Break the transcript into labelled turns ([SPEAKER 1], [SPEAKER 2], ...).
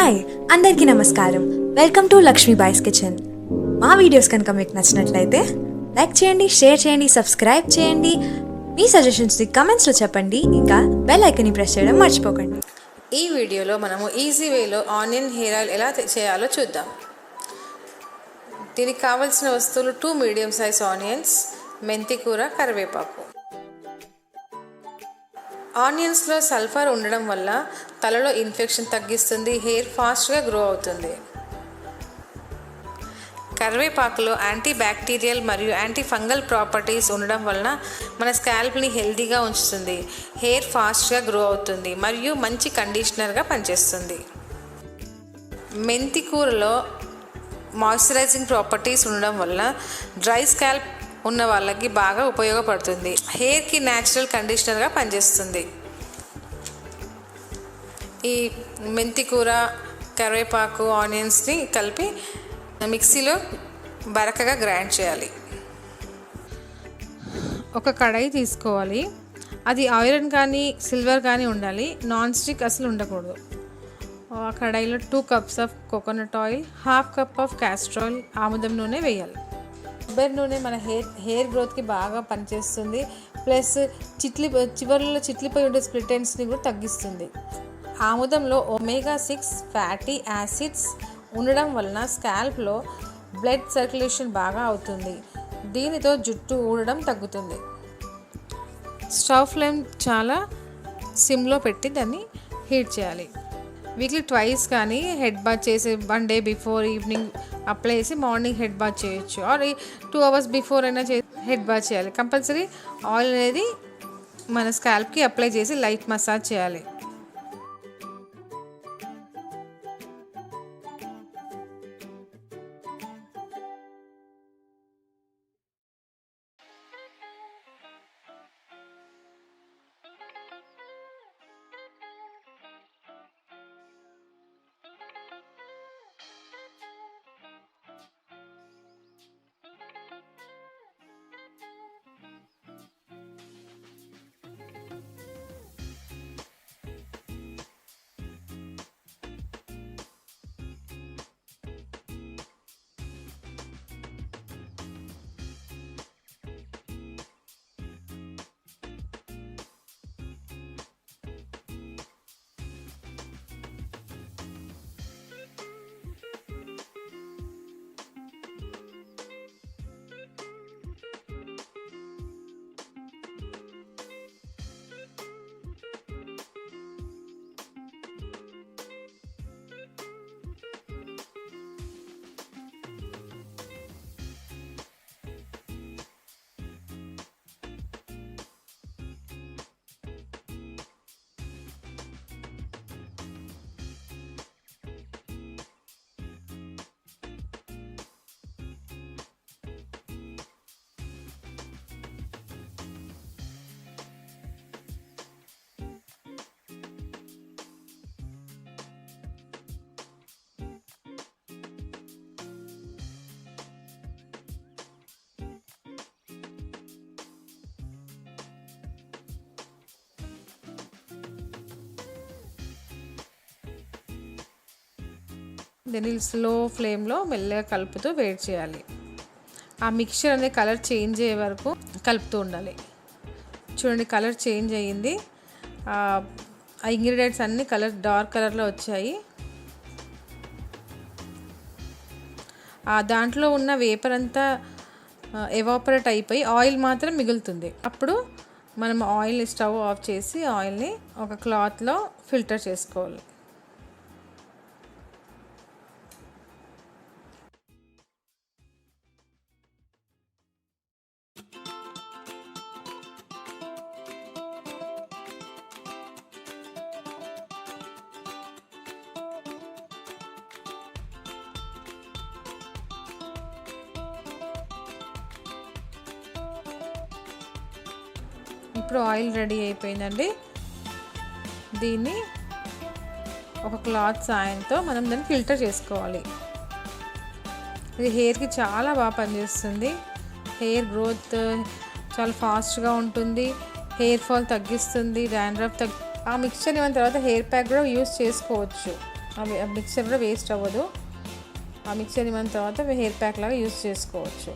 [SPEAKER 1] Hi అందరికీ నమస్కారం. Welcome to Lakshmi boys kitchen. మా వీడియోస్ కనుక మీకు నచ్చినట్లయితే లైక్ చేయండి, షేర్ చేయండి, సబ్స్క్రైబ్ చేయండి. మీ సజెషన్స్ని కమెంట్స్లో చెప్పండి. ఇంకా బెల్ ఐకన్ని ప్రెస్ చేయడం మర్చిపోకండి.
[SPEAKER 2] ఈ వీడియోలో మనము ఈజీ వేలో ఆనియన్ హెయిర్ ఆయిల్ ఎలా చేయాలో చూద్దాం. దీనికి కావాల్సిన వస్తువులు 2 మీడియం సైజ్ ఆనియన్స్, మెంతి కూర, కరివేపాకు. ఆనియన్స్లో సల్ఫర్ ఉండడం వల్ల తలలో ఇన్ఫెక్షన్ తగ్గిస్తుంది, హెయిర్ ఫాస్ట్గా గ్రో అవుతుంది. కరివేపాకులో యాంటీ బ్యాక్టీరియల్ మరియు యాంటీ ఫంగల్ ప్రాపర్టీస్ ఉండడం వలన మన స్కాల్ప్ని హెల్తీగా ఉంచుతుంది, హెయిర్ ఫాస్ట్గా గ్రో అవుతుంది మరియు మంచి కండిషనర్గా పనిచేస్తుంది. మెంతి కూరలో మాయిశ్చరైజింగ్ ప్రాపర్టీస్ ఉండడం వల్ల డ్రై స్కాల్ప్ ఉన్న వాళ్ళకి బాగా ఉపయోగపడుతుంది, హెయిర్కి న్యాచురల్ కండిషనర్గా పనిచేస్తుంది. ఈ మెంతి కూర, కరివేపాకు, ఆనియన్స్ని కలిపి మిక్సీలో బరకగా గ్రైండ్ చేయాలి. ఒక కడాయి తీసుకోవాలి. అది ఐరన్ కానీ సిల్వర్ కానీ ఉండాలి, నాన్ స్టిక్ అసలు ఉండకూడదు. ఆ కడాయిలో 2 cups of coconut oil, 1/2 cup of castor oil, ఆముదం నూనె వేయాలి. కొబ్బరి నూనె మన హెయిర్ గ్రోత్కి బాగా పనిచేస్తుంది, ప్లస్ చివర్లలో చిట్లిపోయి ఉండే స్ప్లిట్ ఎండ్స్ని కూడా తగ్గిస్తుంది. ఆముదంలో ఒమేగా 6 ఫ్యాటీ యాసిడ్స్ ఉండడం వలన స్కాల్ప్లో బ్లడ్ సర్క్యులేషన్ బాగా అవుతుంది, దీనితో జుట్టు ఊడడం తగ్గుతుంది. స్టవ్ ఫ్లేమ్ చాలా సిమ్లో పెట్టి దాన్ని హీట్ చేయాలి. వీక్లీ 2 కానీ హెడ్ బాత్ చేసి 1 డే బిఫోర్ ఈవినింగ్ అప్లై చేసి మార్నింగ్ హెడ్ బాత్ చేయొచ్చు, ఆర్ 2 hours బిఫోర్ అయినా హెడ్ బాత్ చేయాలి. కంపల్సరీ ఆయిల్ అనేది మన స్కాల్ప్కి అప్లై చేసి లైట్ మసాజ్ చేయాలి. దీన్ని స్లో ఫ్లేమ్లో మెల్లగా కలుపుతూ వేడి చేయాలి. ఆ మిక్చర్ అనేది కలర్ చేంజ్ అయ్యే వరకు కలుపుతూ ఉండాలి. చూడండి, కలర్ చేంజ్ అయ్యింది. ఆ ఇంగ్రీడియంట్స్ అన్నీ డార్క్ కలర్లో వచ్చాయి. దాంట్లో ఉన్న వేపర్ అంతా ఎవాపరేట్ అయిపోయి ఆయిల్ మాత్రం మిగులుతుంది. అప్పుడు మనం ఆయిల్ని స్టవ్ ఆఫ్ చేసి ఆయిల్ని ఒక క్లాత్లో ఫిల్టర్ చేసుకోవాలి. ఇప్పుడు ఆయిల్ రెడీ అయిపోయిందండి. దీన్ని ఒక క్లాత్ సాయంతో మనం దాన్ని ఫిల్టర్ చేసుకోవాలి. ఇది హెయిర్కి చాలా బాగా పనిచేస్తుంది, హెయిర్ గ్రోత్ చాలా ఫాస్ట్గా ఉంటుంది, హెయిర్ ఫాల్ తగ్గిస్తుంది, డాండ్రఫ్ ఆ మిక్స్చర్ ఇవ్వని తర్వాత హెయిర్ ప్యాక్ కూడా యూస్ చేసుకోవచ్చు. ఆ మిక్చర్ కూడా వేస్ట్ అవ్వదు. ఆ మిక్చర్ ఇవ్వన తర్వాత హెయిర్ ప్యాక్ లాగా యూస్ చేసుకోవచ్చు.